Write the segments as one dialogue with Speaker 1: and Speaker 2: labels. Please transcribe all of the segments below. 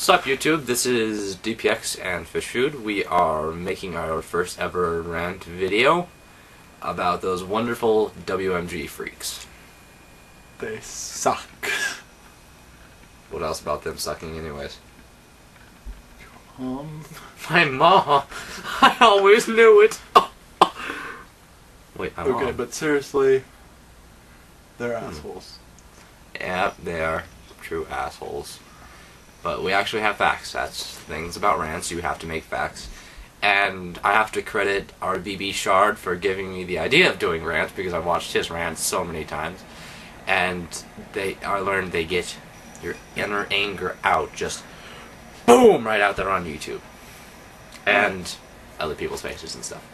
Speaker 1: Sup YouTube, this is DPX and Fish Food. We are making our first ever rant video about those wonderful WMG freaks.
Speaker 2: They suck.
Speaker 1: What else about them sucking anyways?
Speaker 2: My
Speaker 1: mom! I always knew it! Wait, my mom.
Speaker 2: Okay, but seriously, they're assholes.
Speaker 1: Yeah, they are true assholes. But we actually have facts. That's things about rants. You have to make facts. And I have to credit RBB Shard for giving me the idea of doing rants because I've watched his rants so many times. And I learned they get your inner anger out, just boom, right out there on YouTube. And other people's faces and stuff.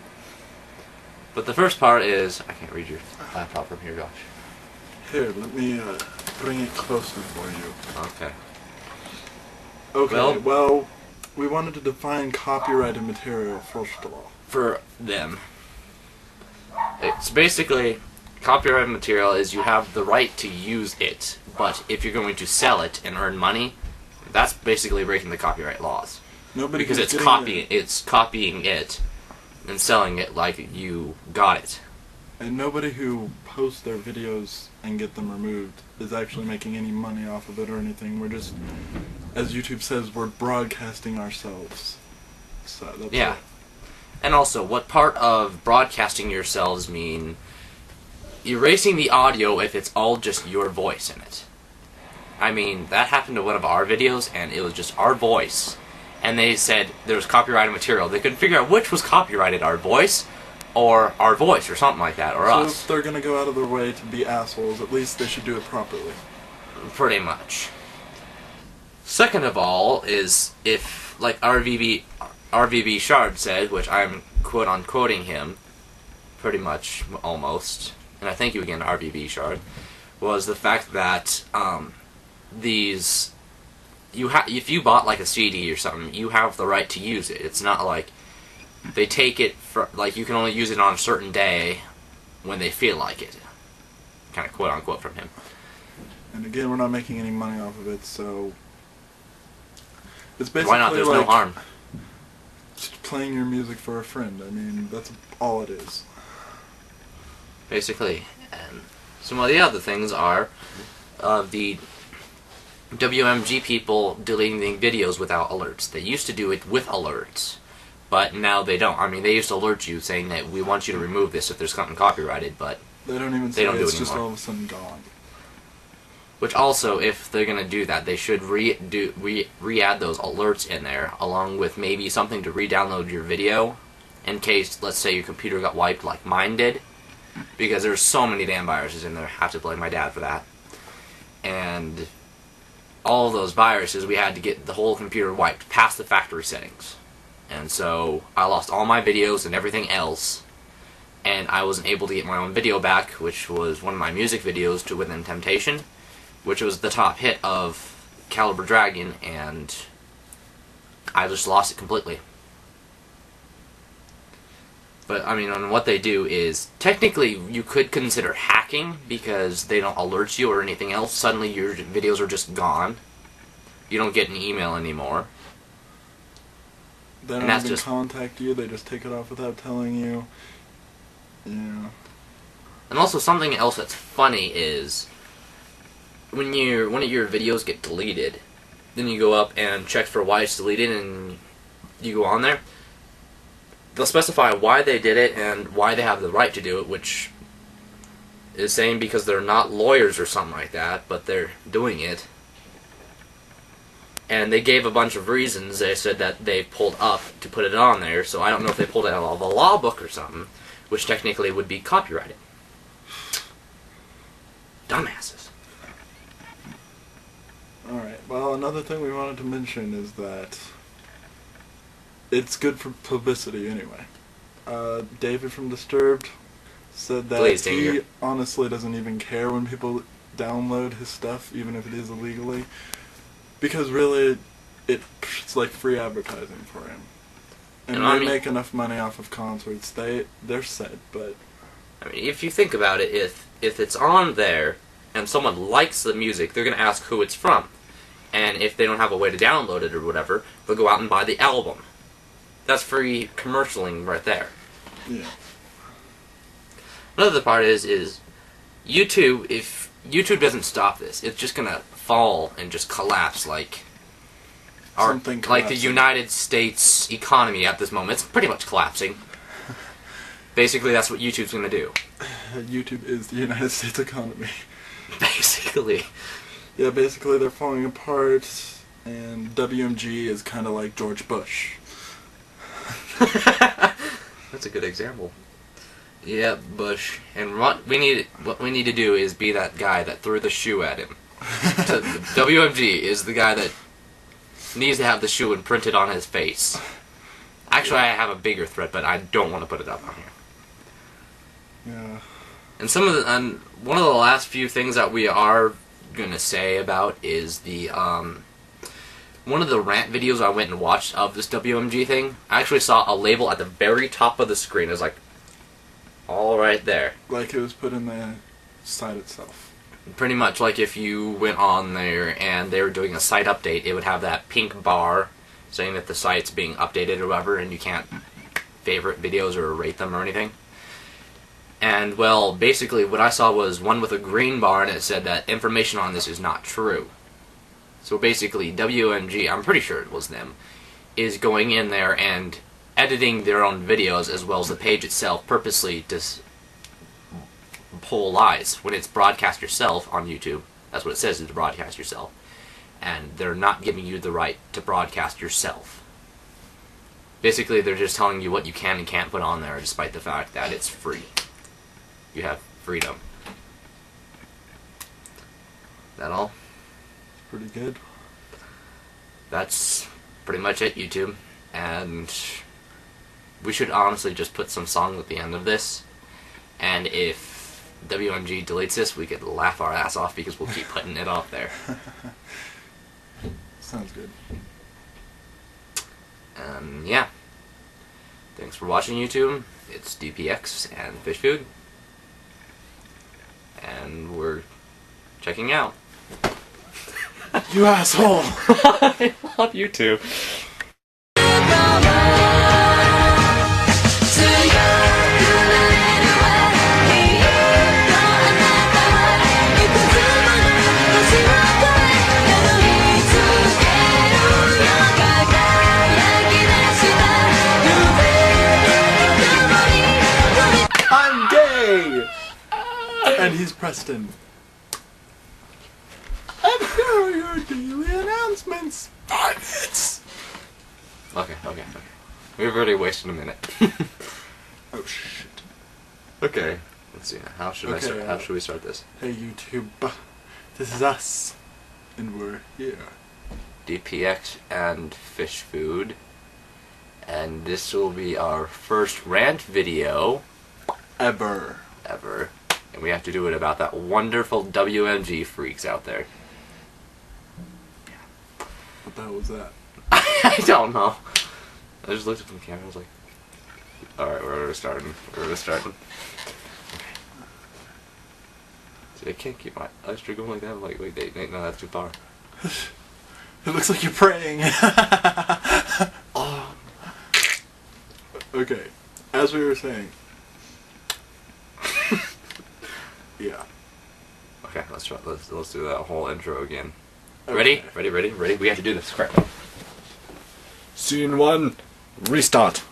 Speaker 1: But the first part is, I can't read your laptop from here, Josh.
Speaker 2: Here, let me bring it closer for you.
Speaker 1: Okay.
Speaker 2: Okay, well, we wanted to define copyrighted material first of all.
Speaker 1: For them. It's basically, copyrighted material is you have the right to use it, but if you're going to sell it and earn money, that's basically breaking the copyright laws. Because it's copying it and selling it like you got it.
Speaker 2: And nobody who posts their videos and get them removed is actually making any money off of it or anything. We're just, as YouTube says, we're broadcasting ourselves. So that's
Speaker 1: yeah.
Speaker 2: it.
Speaker 1: And also, what part of broadcasting yourselves mean erasing the audio if it's all just your voice in it? I mean, that happened to one of our videos, and it was just our voice. And they said there was copyrighted material. They couldn't figure out which was copyrighted, our voice, or our voice, or something like that, or
Speaker 2: so
Speaker 1: us.
Speaker 2: So if they're gonna go out of their way to be assholes, at least they should do it properly.
Speaker 1: Pretty much. Second of all is, if, like RVB Shard said, which I'm quoting him, pretty much, almost, and I thank you again, RVB Shard, was the fact that, if you bought like a CD or something, you have the right to use it. It's not like they take it for, like, you can only use it on a certain day when they feel like it. Kind of quote unquote from him.
Speaker 2: And again, we're not making any money off of it, so it's basically
Speaker 1: why not? There's no harm.
Speaker 2: Just playing your music for a friend. I mean, that's all it is.
Speaker 1: Basically. And some of the other things are the WMG people deleting videos without alerts. They used to do it with alerts, but now they don't. I mean, they used to alert you saying that we want you to remove this if there's something copyrighted, but
Speaker 2: they don't even say it, it's just all of a sudden gone.
Speaker 1: Which also, if they're going to do that, they should re-add those alerts in there, along with maybe something to re-download your video, in case, let's say, your computer got wiped like mine did, because there's so many damn viruses in there. I have to blame my dad for that. And all of those viruses, we had to get the whole computer wiped past the factory settings. And so I lost all my videos and everything else, and I wasn't able to get my own video back, which was one of my music videos to Within Temptation, which was the top hit of Caliber Dragon, and I just lost it completely. But, I mean, what they do is, technically, you could consider hacking, because they don't alert you or anything else. Suddenly, your videos are just gone. You don't get an email anymore.
Speaker 2: They don't even contact you, they just take it off without telling you. Yeah.
Speaker 1: And also, something else that's funny is, when one of your videos get deleted, then you go up and check for why it's deleted, and you go on there. They'll specify why they did it and why they have the right to do it, which is saying because they're not lawyers or something like that, but they're doing it. And they gave a bunch of reasons. They said that they pulled up to put it on there, so I don't know if they pulled it out of a law book or something, which technically would be copyrighted. Dumbasses.
Speaker 2: Alright, well, another thing we wanted to mention is that it's good for publicity anyway. David from Disturbed said that he honestly doesn't even care when people download his stuff, even if it is illegally, because really it's like free advertising for him. And they make enough money off of concerts. They're set, but
Speaker 1: I mean, if you think about it, if it's on there and someone likes the music, they're going to ask who it's from. And if they don't have a way to download it or whatever, they'll go out and buy the album. That's free commercialing right there.
Speaker 2: Yeah.
Speaker 1: Another part is YouTube, if YouTube doesn't stop this, it's just gonna fall and just collapse like the United States economy at this moment. It's pretty much collapsing. Basically, that's what YouTube's gonna do.
Speaker 2: YouTube is the United States economy.
Speaker 1: Basically.
Speaker 2: Yeah, basically they're falling apart, and WMG is kind of like George Bush.
Speaker 1: That's a good example. Yeah, Bush. And what we need to do is be that guy that threw the shoe at him. WMG is the guy that needs to have the shoe imprinted on his face. Actually, I have a bigger threat, but I don't want to put it up on here.
Speaker 2: Yeah.
Speaker 1: And one of the last few things that we are gonna say about is the one of the rant videos I went and watched of this WMG thing. I actually saw a label at the very top of the screen. It was like all right there.
Speaker 2: Like it was put in the site itself.
Speaker 1: Pretty much like if you went on there and they were doing a site update, it would have that pink bar saying that the site's being updated or whatever, and you can't favorite videos or rate them or anything. And, well, basically what I saw was one with a green bar, and it said that information on this is not true. So basically, WMG, I'm pretty sure it was them, is going in there and editing their own videos as well as the page itself purposely to pull lies. When it's broadcast yourself on YouTube, that's what it says, is to broadcast yourself. And they're not giving you the right to broadcast yourself. Basically, they're just telling you what you can and can't put on there, despite the fact that it's free. You have freedom. That all?
Speaker 2: Pretty good.
Speaker 1: That's pretty much it, YouTube. And we should honestly just put some songs at the end of this. And if WMG deletes this, we could laugh our ass off because we'll keep putting it up there.
Speaker 2: Sounds good.
Speaker 1: Yeah. Thanks for watching, YouTube. It's DPX and Fish Food. And we're checking out.
Speaker 2: You asshole!
Speaker 1: I love you too.
Speaker 2: I'm gay! And he's Preston. And here are your daily announcements. 5 minutes!
Speaker 1: Okay. We've already wasted a minute.
Speaker 2: Oh shit.
Speaker 1: Okay. Let's see. How should we start this?
Speaker 2: Hey YouTube. This is us. And we're here.
Speaker 1: DPX and Fish Food. And this will be our first rant video
Speaker 2: Ever.
Speaker 1: And we have to do it about that wonderful WMG freaks out there.
Speaker 2: What the hell was that?
Speaker 1: I don't know. I just looked at the camera and was like, alright, we're starting. Okay. See, I can't keep my eyes going like that. I'm like, wait, no, that's too far.
Speaker 2: It looks like you're praying.
Speaker 1: Oh.
Speaker 2: Okay, as we were saying. Yeah.
Speaker 1: Okay, let's do that whole intro again. Okay. Ready? We have to do this. Correct.
Speaker 2: Scene 1. Restart.